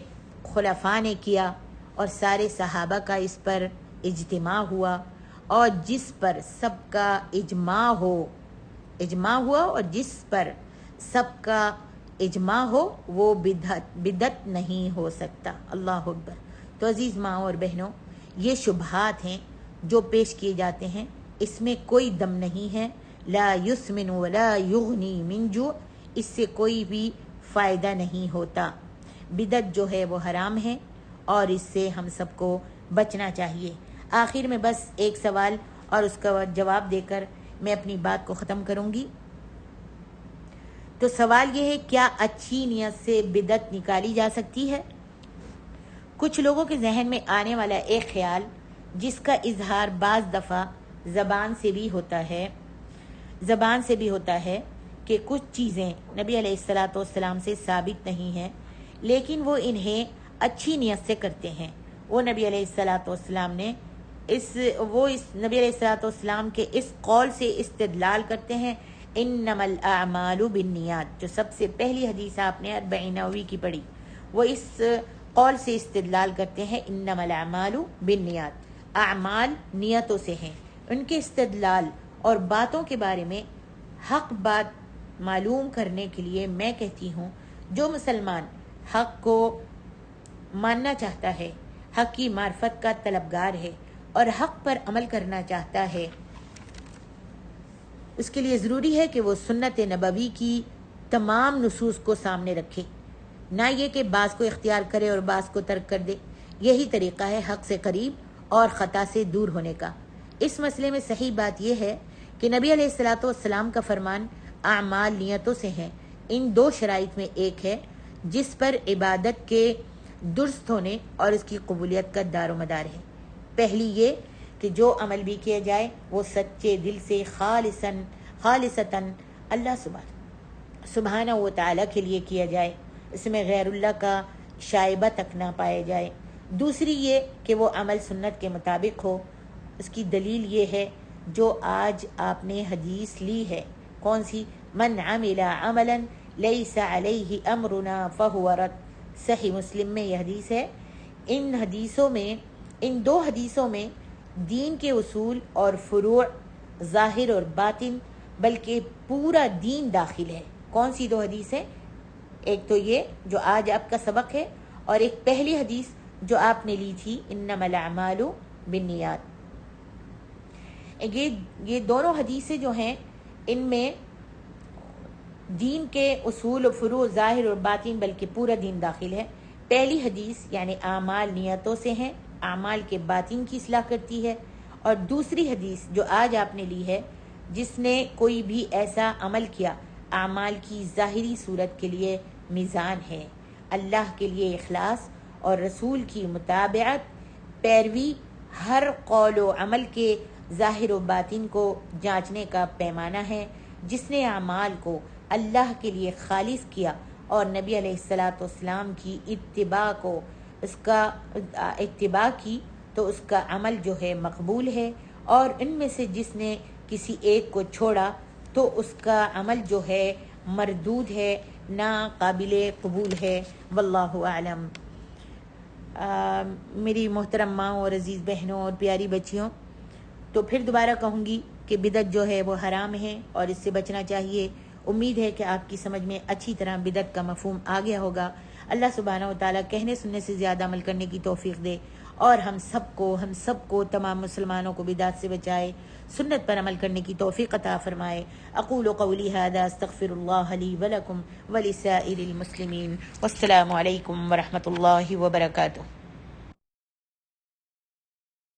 خلفاء نے کیا اور سارے صحابہ کا اس پر اجتماع ہوا، اور جس پر سب کا اجماع ہوا اور جس پر سب کا اجماع ہو وہ بدعت نہیں ہو سکتا۔ اللہ اکبر۔ تو عزیز ماں اور بہنوں، یہ شبہات ہیں جو پیش کیے جاتے ہیں، اس میں کوئی دم نہیں ہے، لا یسمن ولا یغنی من جوع، اس سے کوئی بھی فائدہ نہیں ہوتا۔ بدعت جو ہے وہ حرام ہے اور اس سے ہم سب کو بچنا چاہیے۔ آخر میں بس ایک سوال اور اس کا جواب دے کر میں اپنی بات کو ختم کروں گی۔ تو سوال یہ ہے، کیا اچھی نیت سے بدعت نکالی جا سکتی ہے؟ کچھ لوگوں کے ذہن میں آنے والا ایک خیال، جس کا اظہار بعض دفعہ زبان سے بھی ہوتا ہے کہ کچھ چیزیں نبی علیہ السلام سے ثابت نہیں ہیں، لیکن وہ انہیں اچھی نیت سے کرتے ہیں۔ وہ نبی علیہ السلام نے نبی علیہ السلام کے اس قول سے استدلال کرتے ہیں، انما الاعمال بالنیات، جو سب سے پہلی حدیث آپ نے 40 نووی کی پڑھی، وہ اس قول سے استدلال کرتے ہیں، انما الاعمال بالنیات، اعمال نیتوں سے ہیں۔ ان کے استدلال اور باتوں کے بارے میں حق بات معلوم کرنے کے لیے میں کہتی ہوں، جو مسلمان حق کو ماننا چاہتا ہے، حق کی معرفت کا طلبگار ہے اور حق پر عمل کرنا چاہتا ہے، اس کے لیے ضروری ہے کہ وہ سنت نبوی کی تمام نصوص کو سامنے رکھے، نہ یہ کہ بعض کو اختیار کرے اور بعض کو ترک کر دے۔ یہی طریقہ ہے حق سے قریب اور خطا سے دور ہونے کا۔ اس مسئلے میں صحیح بات یہ ہے کہ نبی علیہ السلام کا فرمان اعمال نیتوں سے ہیں۔ ان دو شرائط میں ایک ہے جس پر عبادت کے درست ہونے اور اس کی قبولیت کا دار و مدار ہے۔ پہلی یہ کہ جو عمل بھی کیا جائے وہ سچے دل سے خالصتاً اللہ سبحانہ و تعالیٰ کے لیے کیا جائے، اس میں غیر اللہ کا شائبہ تک نہ پایا جائے۔ دوسری یہ کہ وہ عمل سنت کے مطابق ہو۔ اس کی دلیل یہ ہے جو آج آپ نے حدیث لی ہے، کون سی؟ من عمل عملا لیس علیہ امرنا فہو رد، صحیح مسلم میں یہ حدیث ہے۔ ان دو حدیثوں میں دین کے اصول اور فروع، ظاہر اور باطن، بلکہ پورا دین داخل ہے۔ کون سی دو حدیث ہیں؟ ایک تو یہ جو آج آپ کا سبق ہے، اور ایک پہلی حدیث جو آپ نے لی تھی، انما الاعمال بالنیات۔ یہ دونوں حدیثیں جو ہیں ان میں دین کے اصول و فروع ظاہر اور باطن بلکہ پورا دین داخل ہے۔ پہلی حدیث یعنی اعمال نیتوں سے ہیں، اعمال کے باطن کی اصلاح کرتی ہے، اور دوسری حدیث جو آج آپ نے لی ہے، جس نے کوئی بھی ایسا عمل کیا اعمال کی ظاہری صورت کے لیے میزان ہے، اللہ کے لیے اخلاص اور رسول کی متابعت پیروی ہر قول و عمل کے ظاہر و باطن کو جانچنے کا پیمانہ ہے۔ جس نے اعمال کو اللہ کے لیے خالص کیا اور نبی علیہ الصلاۃ والسلام کی اتباع کی تو اس کا عمل جو ہے مقبول ہے، اور ان میں سے جس نے کسی ایک کو چھوڑا تو اس کا عمل جو ہے مردود ہے، ناقابل قبول ہے۔ واللہ اعلم۔ میری محترم ماں اور عزیز بہنوں اور پیاری بچیوں، تو پھر دوبارہ کہوں گی کہ بدعت جو ہے وہ حرام ہے اور اس سے بچنا چاہیے۔ امید ہے کہ آپ کی سمجھ میں اچھی طرح بدعت کا مفہوم آ گیا ہوگا۔ اللہ سبحانہ و تعالیٰ کہنے سننے سے زیادہ عمل کرنے کی توفیق دے، اور ہم سب کو تمام مسلمانوں کو بدعت سے بچائے، سنت پر عمل کرنے کی توفیق عطا فرمائے۔ اقول قولی ھذا استغفر اللہ لی ولکم ولسائر المسلمین، والسلام علیکم ورحمۃ اللہ وبرکاتہ۔